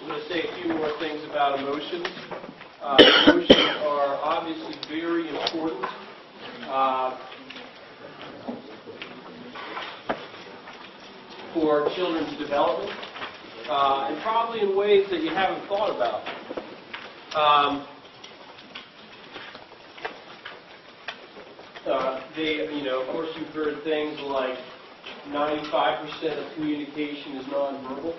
I'm going to say a few more things about emotions. Emotions are obviously very important. For children's development, and probably in ways that you haven't thought about. Of course, you've heard things like 95% of communication is nonverbal.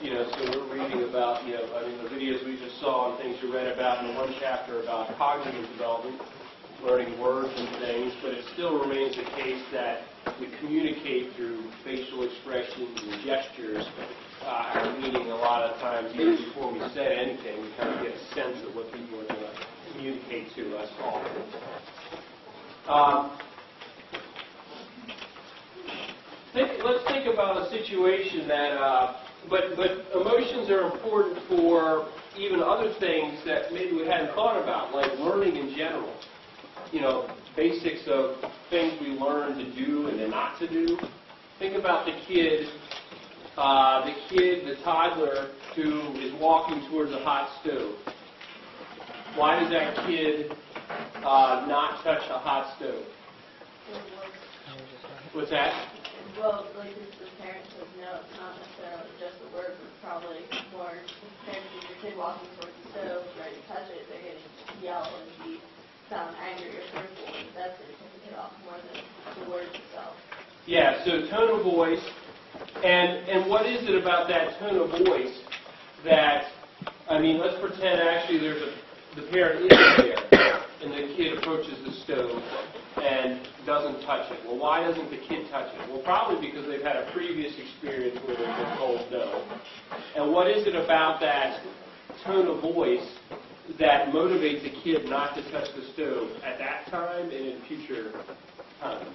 So we're reading about, the videos we just saw and things you read about in the one chapter about cognitive development, learning words and things, but it still remains the case that we communicate through facial expressions and gestures. Our meaning a lot of times, even before we said anything, we kind of get a sense of what people are going to communicate to us often. Let's think about a situation that, but emotions are important for even other things that maybe we hadn't thought about, like learning in general. Basics of things we learn to do and then not to do. Think about the toddler who is walking towards a hot stove. Why does that kid not touch a hot stove? What's that? Well, like the parent says no, it's not necessarily just the word, but probably more parents see your kid walking towards the stove, ready to touch it, they're going to yell and sound angry or fearful, and that's going to pick it off more than the words itself. Yeah, so tone of voice, and what is it about that tone of voice that, let's pretend actually the parent is there, and the kid approaches the stove and doesn't touch it. Well, why doesn't the kid touch it? Well, probably because they've had a previous experience where they've been told no. And what is it about that tone of voice that motivates a kid not to touch the stove at that time and in future times?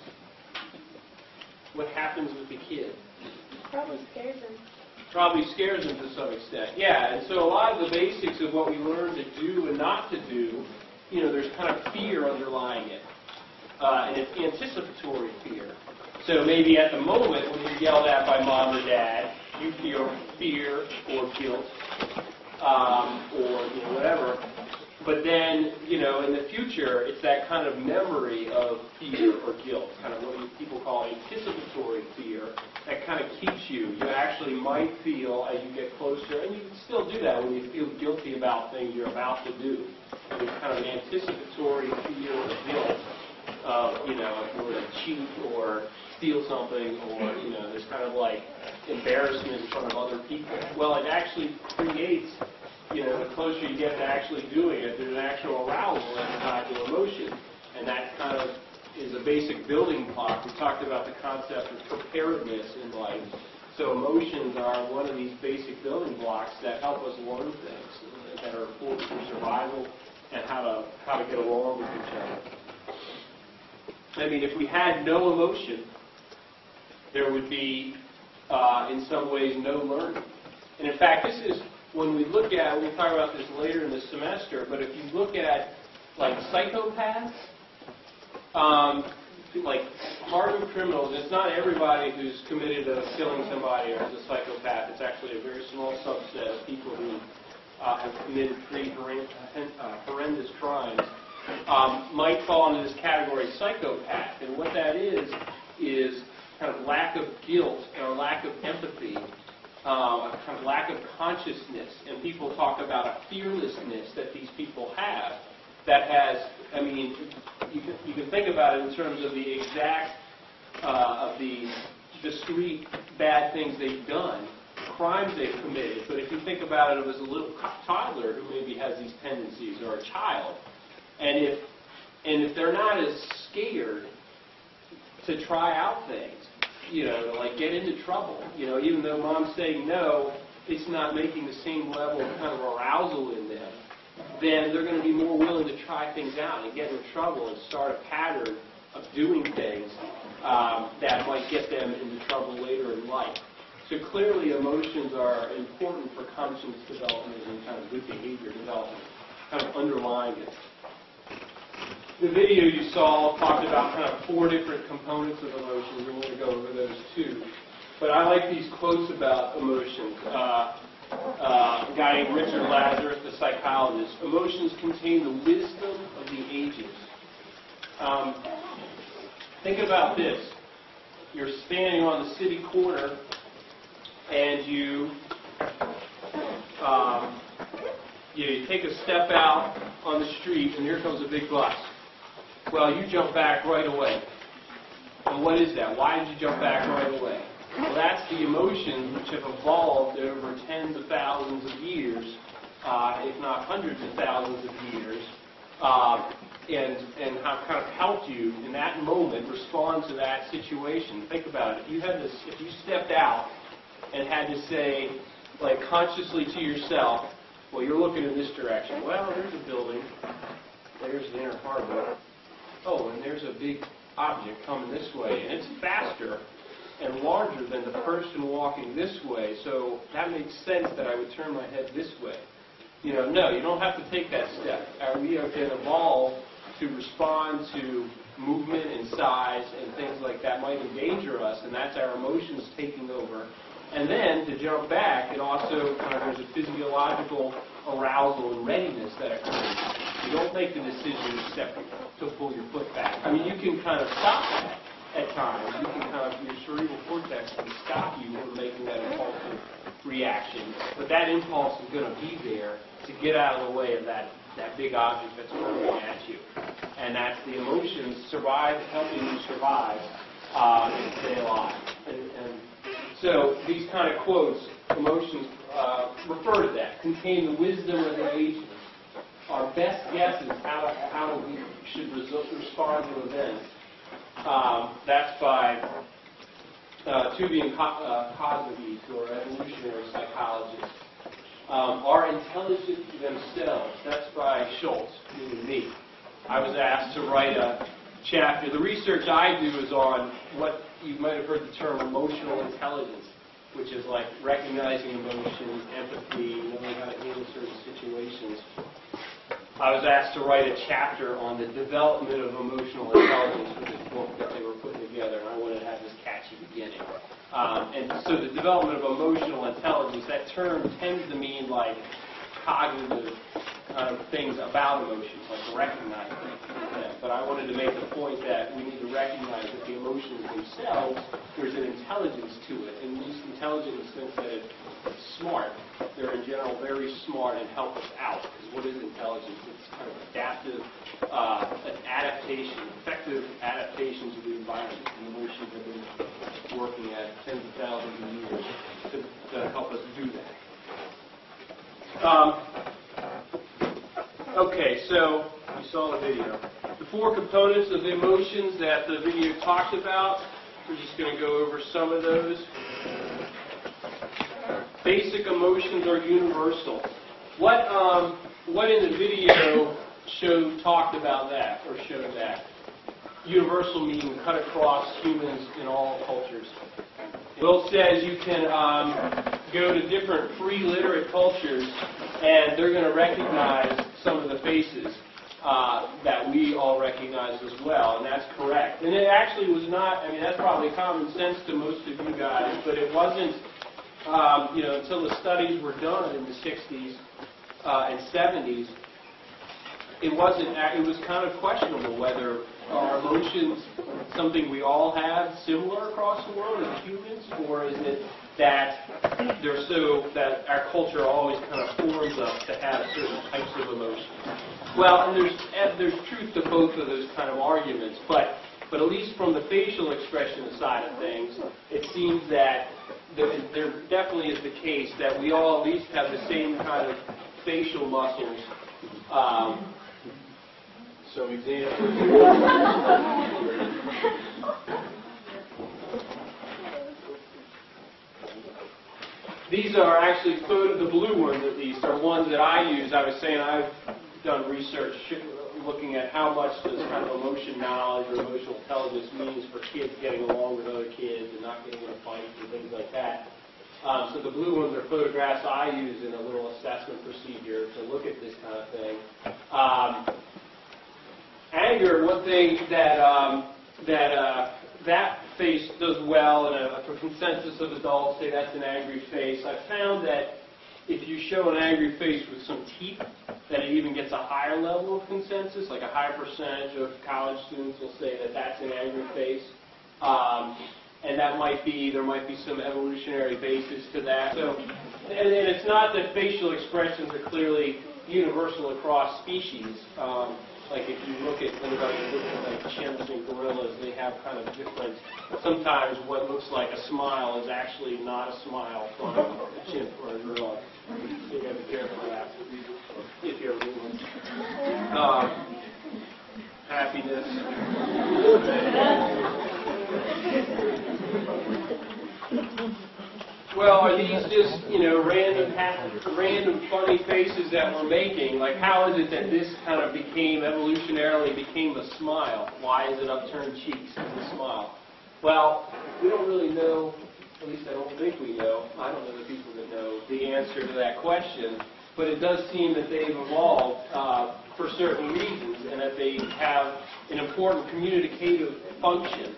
What happens with the kid? Probably scares them. Probably scares them to some extent. Yeah, and so a lot of the basics of what we learn to do and not to do, there's kind of fear underlying it. And it's anticipatory fear. So maybe at the moment when you're yelled at by mom or dad, you feel fear or guilt, or whatever. But then, in the future, it's that kind of memory of fear or guilt, kind of what people call anticipatory fear, that kind of keeps you. You actually might feel, as you get closer, and you can still do that when you feel guilty about things you're about to do. There's kind of an anticipatory fear or guilt of, if you were to cheat or steal something, or, there's kind of like embarrassment in front of other people. Well, it actually creates, the closer you get to actually doing it, there's an actual arousal inside the emotion. And that kind of is a basic building block. We talked about the concept of preparedness in life. So emotions are one of these basic building blocks that help us learn things that are important for survival and how to get along with each other. If we had no emotion, there would be, in some ways, no learning. And in fact, this is when we look at, we'll talk about this later in the semester, but if you look at, like, psychopaths, like hardened criminals, it's not everybody who's committed to killing somebody or is a psychopath. It's actually a very small subset of people who have committed pretty horrendous crimes. Might fall into this category psychopath. And what that is kind of lack of guilt or lack of empathy, kind of lack of consciousness. And people talk about a fearlessness that these people have that has, you can think about it in terms of the exact, of the discrete bad things they've done, crimes they've committed. But if you think about it as a little toddler who maybe has these tendencies, or a child, and if they're not as scared to try out things, to like get into trouble, even though mom's saying no, it's not making the same level of kind of arousal in them, then they're going to be more willing to try things out and get in trouble and start a pattern of doing things that might get them into trouble later in life. So clearly emotions are important for conscience development and kind of good behavior development, kind of underlying it. The video you saw talked about kind of 4 different components of emotions. We're going to go over those too. But I like these quotes about emotions. a guy named Richard Lazarus, the psychologist. Emotions contain the wisdom of the ages. Think about this. You're standing on the city corner and you take a step out on the street and here comes a big bus. Well, you jump back right away. And what is that? Why did you jump back right away? Well, that's the emotions which have evolved over tens of thousands of years, if not hundreds of thousands of years, and have kind of helped you in that moment respond to that situation. Think about it. If you stepped out and had to say, like consciously to yourself, well, you're looking in this direction. Well, there's a building. There's the Inner Harbor. Oh, and there's a big object coming this way, and it's faster and larger than the person walking this way, so that makes sense that I would turn my head this way. No, you don't have to take that step. We have been evolved to respond to movement and size and things like that might endanger us, and that's our emotions taking over. And then, to jump back, it also there's a physiological arousal and readiness that occurs. You don't make the decision to pull your foot back. I mean, you can kind of stop that at times. You can your cerebral cortex can stop you from making that impulsive reaction. But that impulse is going to be there to get out of the way of that big object that's coming at you. And that's the emotions helping you survive and stay alive. And so these kind of quotes, emotions refer to that, contain the wisdom of the ages. Our best guess is how we should respond to events. That's by Tooby and Cosby, who are evolutionary psychologists. Are intelligent themselves. That's by Schultz, meaning me. I was asked to write a chapter. The research I do is on what you might have heard the term emotional intelligence, which is like recognizing emotion, empathy, knowing how to handle certain situations. I was asked to write a chapter on the development of emotional intelligence for this book that they were putting together, and I wanted to have this catchy beginning. And so the development of emotional intelligence, that term tends to mean like cognitive kind of things about emotions, like recognizing them. But I wanted to make the point that we need to recognize that the emotions themselves, there's an intelligence to it, and it's intelligent in the sense that it's smart. They're in general very smart and help us out. Because what is intelligence? It's kind of adaptive, an adaptation, effective adaptation to the environment. And emotions have been working at tens of thousands of years to help us do that. Okay, so you saw the video. The four components of the emotions that the video talked about, we're just going to go over some of those. Basic emotions are universal. What in the video talked about that, or showed that? Universal meaning cut across humans in all cultures. Will says you can go to different pre-literate cultures and they're going to recognize some of the faces that we all recognize as well, and that's correct. And it actually was not, that's probably common sense to most of you guys, but it wasn't, until the studies were done in the 60s and 70s, it was kind of questionable whether are emotions something we all have similar across the world as humans, or is it that that our culture always kind of forms us to have certain types of emotions? Well, and there's truth to both of those kind of arguments, but at least from the facial expression side of things, it seems that there definitely is the case that we all at least have the same kind of facial muscles. Some examples. These are actually the blue ones at least are ones that I use. I was saying I've done research looking at how much does kind of emotion knowledge or emotional intelligence means for kids getting along with other kids and not getting in a fight and things like that. So the blue ones are photographs I use in a little assessment procedure to look at this kind of thing. Anger, one thing that face does well, and a consensus of adults say that's an angry face. I've found that if you show an angry face with some teeth, that it even gets a higher level of consensus, like a higher percentage of college students will say that that's an angry face. And that might be, there might be some evolutionary basis to that. So, and it's not that facial expressions are clearly universal across species. Like if you look at anybody look at like chimps and gorillas, they have kind of different. Sometimes what looks like a smile is actually not a smile from a chimp or a gorilla. So you got to be careful of that if you're moving. Happiness. Well, are these just, random funny faces that we're making? Like, how is it that this kind of evolutionarily became a smile? Why is it upturned cheeks as a smile? Well, we don't really know, at least I don't think we know, I don't know the people that know the answer to that question, but it does seem that they've evolved for certain reasons and that they have an important communicative function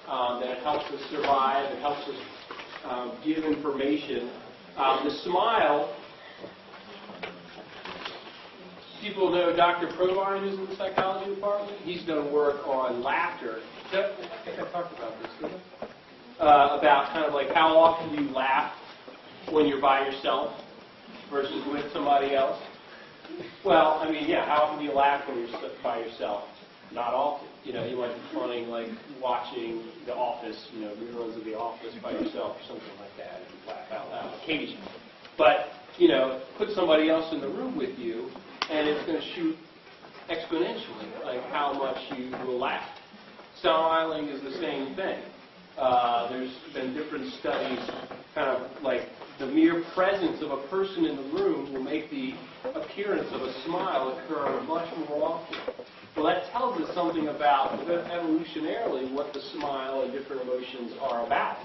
that it helps us survive, it helps us give information. The smile, people know Dr. Provine, who's in the psychology department. He's done work on laughter. I think I talked about this, didn't I? About kind of like how often you laugh when you're by yourself versus with somebody else. Well, I mean, yeah, how often do you laugh when you're by yourself? Not often. You might be funny like watching The Office, reruns of The Office by yourself or something like that, and you laugh out loud occasionally. But, put somebody else in the room with you, and it's going to shoot exponentially, like how much you will laugh. Smiling is the same thing. There's been different studies, kind of like the mere presence of a person in the room will make the appearance of a smile occur much more often. Well, that tells us something about, evolutionarily, what the smile and different emotions are about.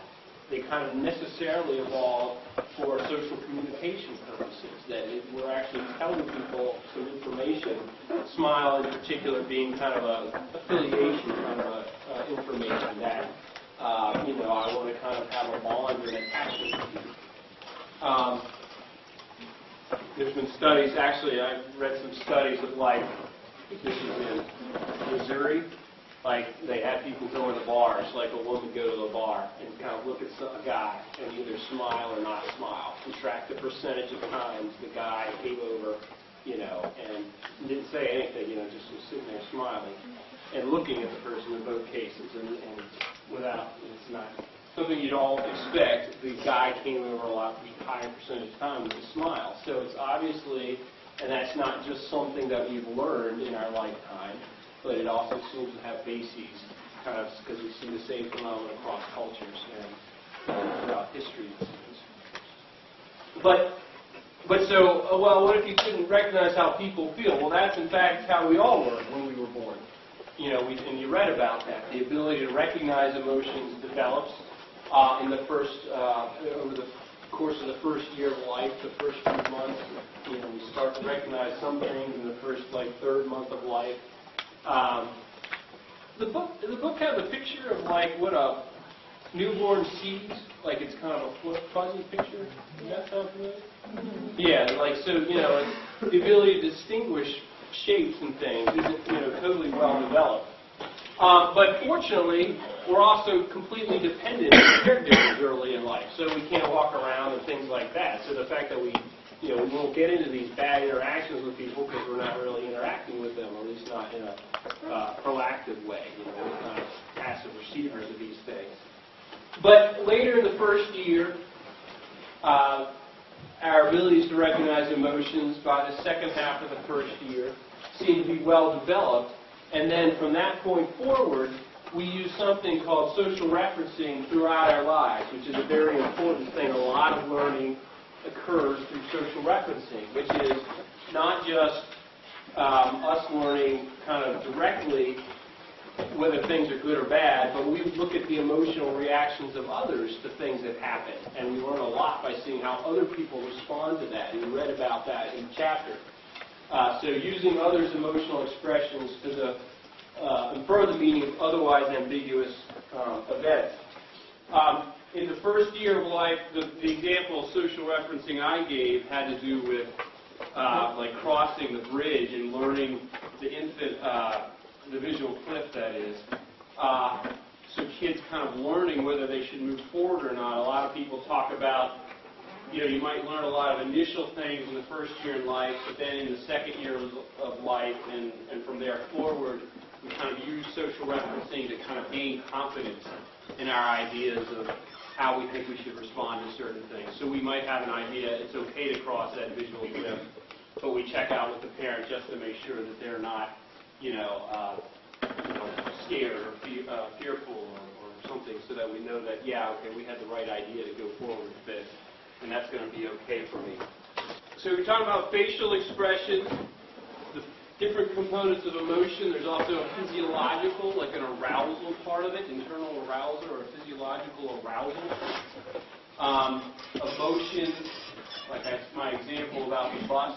They kind of necessarily evolved for social communication purposes, that we're actually telling people some information, smile in particular being kind of an affiliation, kind of information that, I want to kind of have a bond and attachment with you. There's been studies, actually, I've read some studies of this is in Missouri, they had people go into bars, like a woman go to the bar and kind of look at a guy and either smile or not smile, and track the percentage of times the guy came over, and didn't say anything, just was sitting there smiling and looking at the person in both cases, and it's not something you'd all expect. The guy came over a lot higher percentage of time with a smile. So it's obviously, and that's not just something that we've learned in our lifetime, but it also seems to have bases, kind of because we see the same phenomenon across cultures and throughout history. But what if you couldn't recognize how people feel? Well, that's in fact how we all were when we were born. And you read about that. The ability to recognize emotions develops in the first, over the course of the first year of life, the first few months. We start to recognize some things in the first, third month of life. The book has a picture of what a newborn sees. It's kind of a fuzzy picture. Does that sound familiar? Yeah, the ability to distinguish shapes and things isn't, totally well developed. But fortunately, we're also completely dependent on caregivers early in life, so we can't walk around and things like that. So the fact that we won't get into these bad interactions with people because we're not really interacting with them, or at least not in a proactive way. We're kind of passive receivers of these things. But later in the first year, our abilities to recognize emotions by the second half of the first year seem to be well developed. And then from that point forward, we use something called social referencing throughout our lives, which is a very important thing. A lot of learning occurs through social referencing, which is not just us learning kind of directly whether things are good or bad, but we look at the emotional reactions of others to things that happen. And we learn a lot by seeing how other people respond to that. And we read about that in the chapter. So using others' emotional expressions to infer the meaning of otherwise ambiguous events. In the first year of life, the example of social referencing I gave had to do with like crossing the bridge and learning the infant, the visual clip that is. So kids kind of learning whether they should move forward or not. A lot of people talk about, you might learn a lot of initial things in the first year in life, but then in the second year of life and from there forward, we kind of use social referencing to kind of gain confidence in our ideas of how we think we should respond to certain things. So we might have an idea, it's okay to cross that visual cliff, but we check out with the parent just to make sure that they're not, scared or fearful or something, so that we know that, yeah, okay, we had the right idea to go forward with this, and that's going to be okay for me. So we're talking about facial expression, the different components of emotion. There's also a physiological, like an arousal part of it, internal arousal or a physiological arousal. Emotions, like my example about the bus,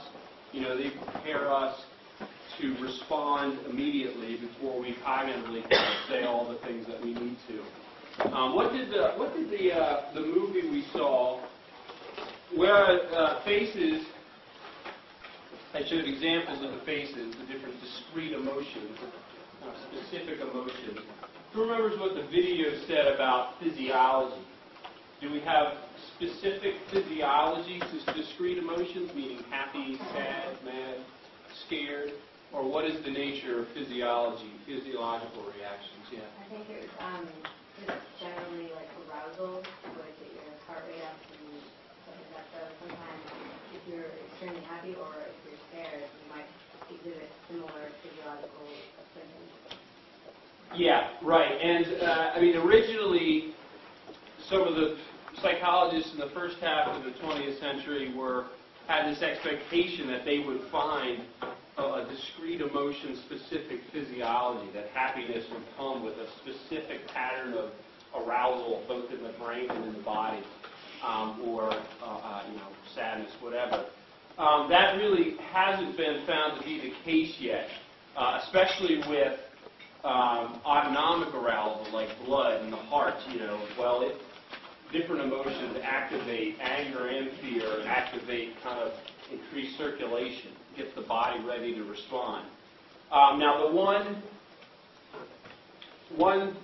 they prepare us to respond immediately before we cognitively say all the things that we need to. What did the movie we saw, where faces, I showed examples of the faces, the different discrete emotions, specific emotions. Who remembers what the video said about physiology? Do we have specific physiology to discrete emotions, meaning happy, sad, mad, scared? Or what is the nature of physiological reactions? Yeah. I think it's generally like arousal, like get your heart rate up and stuff like that. So sometimes if you're extremely happy or if you're scared, you might exhibit similar physiological symptoms. Yeah, right. And originally, some of the psychologists in the first half of the 20th century had this expectation that they would find a discrete emotion-specific physiology, that happiness would come with a specific pattern of arousal, both in the brain and in the body, or sadness, whatever. That really hasn't been found to be the case yet, especially with autonomic arousal, like blood in the heart. Different emotions activate, anger and fear activate kind of increased circulation, gets the body ready to respond. Now the one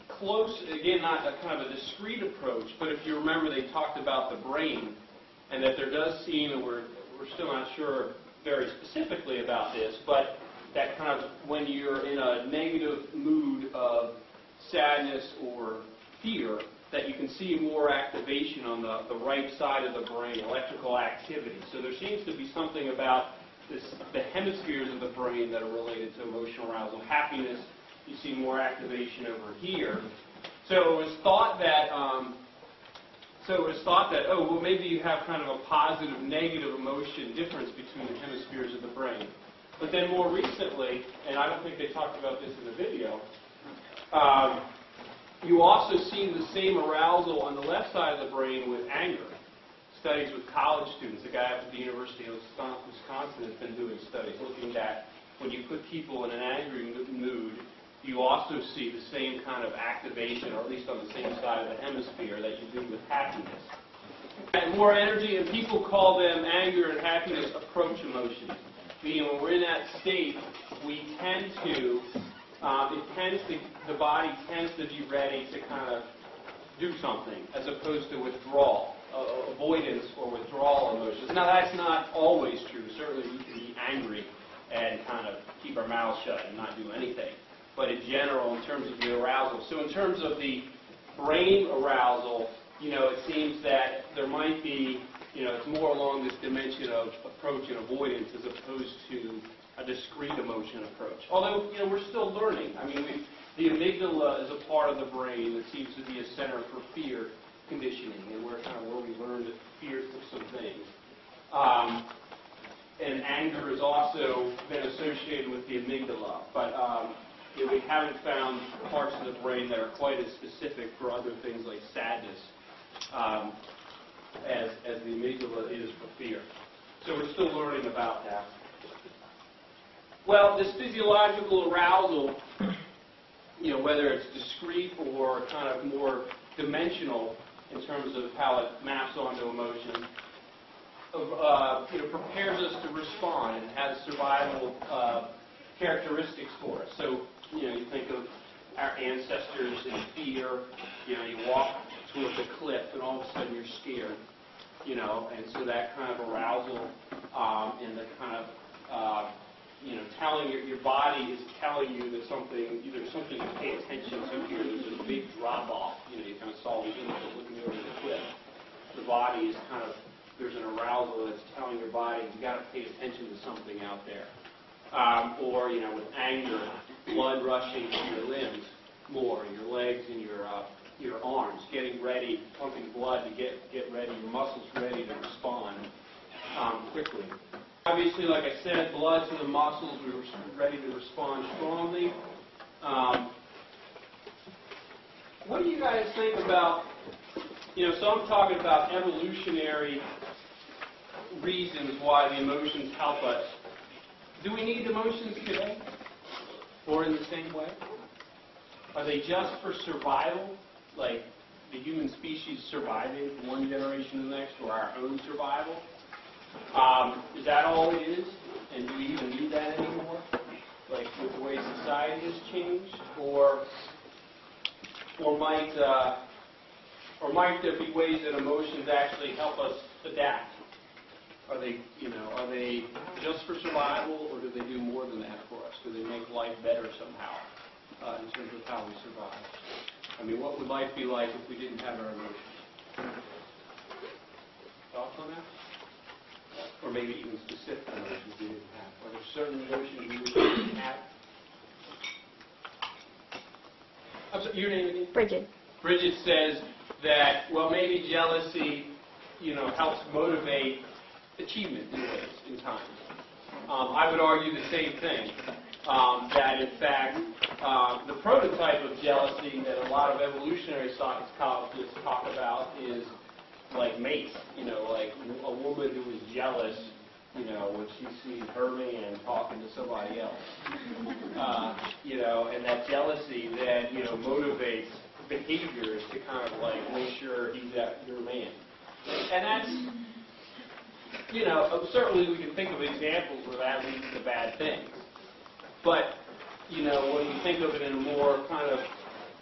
close, again, not a kind of a discrete approach, but if you remember they talked about the brain, and that there does seem, and we're still not sure very specifically about this, but that kind of when you're in a negative mood of sadness or fear, that you can see more activation on the right side of the brain, electrical activity. So there seems to be something about the hemispheres of the brain that are related to emotional arousal. Happiness, you see more activation over here. So it was thought that, maybe you have kind of a positive, negative emotion difference between the hemispheres of the brain. But then more recently, and I don't think they talked about this in the video, you also see the same arousal on the left side of the brain with anger. Studies with college students. A guy at the University of Wisconsin has been doing studies looking at when you put people in an angry mood, you also see the same kind of activation, or at least on the same side of the hemisphere that you do with happiness. And more energy, and people call them anger and happiness approach emotions. Meaning when we're in that state, we tend to the body tends to be ready to kind of do something, as opposed to withdrawal, avoidance or withdrawal emotions. Now that's not always true. Certainly we can be angry and kind of keep our mouths shut and not do anything. But in general, in terms of the arousal, so in terms of the brain arousal, it seems that there might be, it's more along this dimension of approach and avoidance as opposed to a discrete emotion approach. Although, we're still learning. The amygdala is a part of the brain that seems to be a center for fear conditioning, and we're kind of where we learn to fear some things. And anger has also been associated with the amygdala, but we haven't found parts of the brain that are quite as specific for other things like sadness as the amygdala is for fear. So we're still learning about that. Well, this physiological arousal, whether it's discrete or kind of more dimensional, in terms of how it maps onto emotion, prepares us to respond and has survival characteristics for us. So, you think of our ancestors in fear. You walk towards a cliff and all of a sudden you're scared. And so that kind of arousal and the kind of telling your body is telling you that there's something to pay attention to here. There's a big drop off. You kind of saw the image of looking over the cliff. The body is there's an arousal that's telling your body you got to pay attention to something out there. Or with anger, blood rushing to your limbs more, your legs and your arms, getting ready, pumping blood to get ready, your muscles ready to respond quickly. Obviously, like I said, blood to the muscles, we were ready to respond strongly. What do you guys think about, so I'm talking about evolutionary reasons why the emotions help us. Do we need emotions today? Or in the same way? Are they just for survival, like the human species surviving from one generation to the next, or our own survival? Is that all it is? And do we even need that anymore? Like with the way society has changed? Or might there be ways that emotions actually help us adapt? Are they just for survival, or do they do more than that for us? Do they make life better somehow in terms of how we survive? What would life be like if we didn't have our emotions? Thoughts on that? Or maybe even specific emotions we didn't have. Are there certain emotions we wish we didn't have? I'm sorry, your name again? Bridget. Bridget says that, maybe jealousy, helps motivate achievement in ways, in times. I would argue the same thing, that in fact, the prototype of jealousy that a lot of evolutionary psychologists talk about is like mates, like a woman who is jealous, when she sees her man talking to somebody else. And that jealousy then, motivates behaviors to kind of like make sure he's your man. And that's, certainly we can think of examples where that leads to bad things. But, when you think of it in a more kind of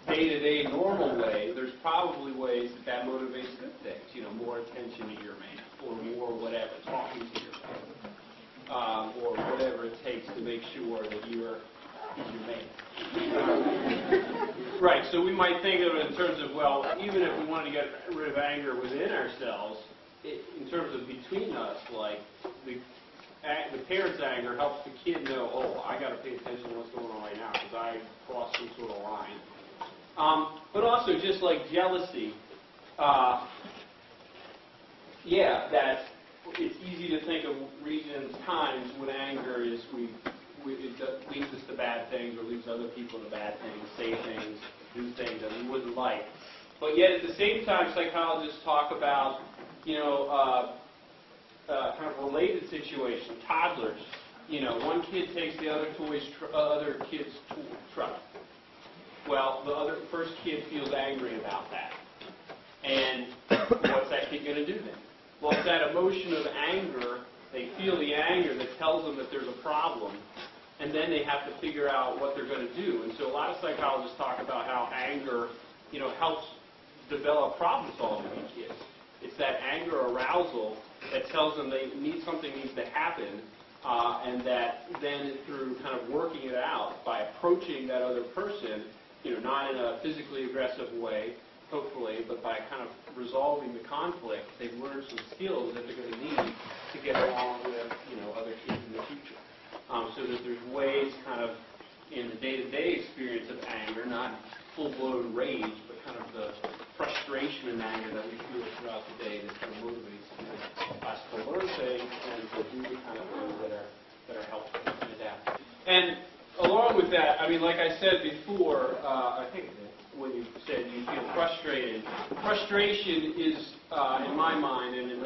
day-to-day normal way, there's probably ways that motivates good things. More attention to your man, or more whatever, talking to your man, or whatever it takes to make sure that he's your man. Right, so we might think of it in terms of, even if we wanted to get rid of anger within ourselves, in terms of between us, like the parent's anger helps the kid know, I got to pay attention to what's going on right now because I crossed some sort of line. But also just like jealousy, that it's easy to think of reasons, times when anger is it leads us to bad things or leads other people to bad things, say things, do things that we wouldn't like. But yet at the same time, psychologists talk about, kind of related situation, toddlers. One kid takes the other kid's truck. Well, the first kid feels angry about that. And what's that kid going to do then? Well, it's that emotion of anger. They feel the anger that tells them that there's a problem. And then they have to figure out what they're going to do. And so a lot of psychologists talk about how anger, helps develop problem solving in kids. It's that anger arousal that tells them something needs to happen, and that then through kind of working it out by approaching that other person, not in a physically aggressive way, hopefully, but by kind of resolving the conflict, they've learned some skills that they're going to need to get along with, other kids in the future. So that there's ways kind of in the day-to-day experience of anger, not full-blown rage, but kind of the frustration and anger that we feel throughout the day that kind of motivates us to learn things and to do the kind of things that are helpful and adapt. And along with that, like I said before, I think when you said you feel frustrated, frustration is, in my mind, and in a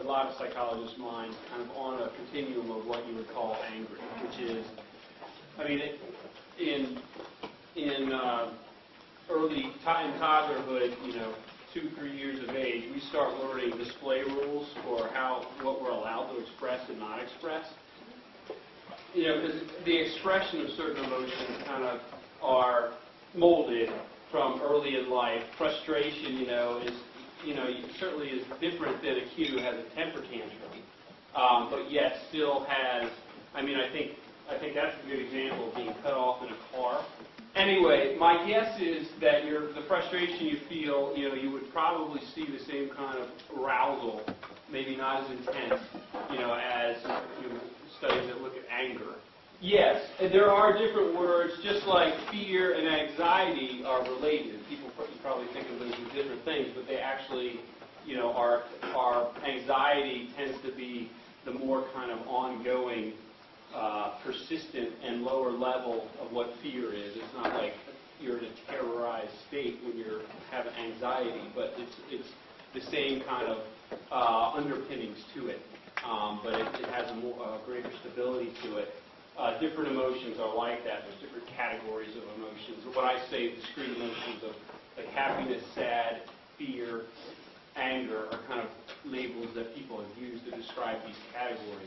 lot of psychologists' minds, kind of on a continuum of what you would call angry, which is, in early toddlerhood, 2, 3 years of age, we start learning display rules for what we're allowed to express and not express. You know, because the expression of certain emotions kind of are molded from early in life. Frustration, certainly is different than a kid who has a temper tantrum, but yet still has. I think that's a good example of being cut off in a car. Anyway, my guess is that the frustration you feel, you would probably see the same kind of arousal, maybe not as intense, as studies that look at anger. Yes, there are different words, just like fear and anxiety are related. People probably think of those as different things, but they actually, our anxiety tends to be the more kind of ongoing, persistent and lower level of what fear is. It's not like you're in a terrorized state when you're having anxiety, but it's the same kind of underpinnings to it, but it has a greater stability to it. Different emotions are like that. There's different categories of emotions. When I say discrete emotions of like happiness, sad, fear, anger are kind of labels that people have used to describe these categories.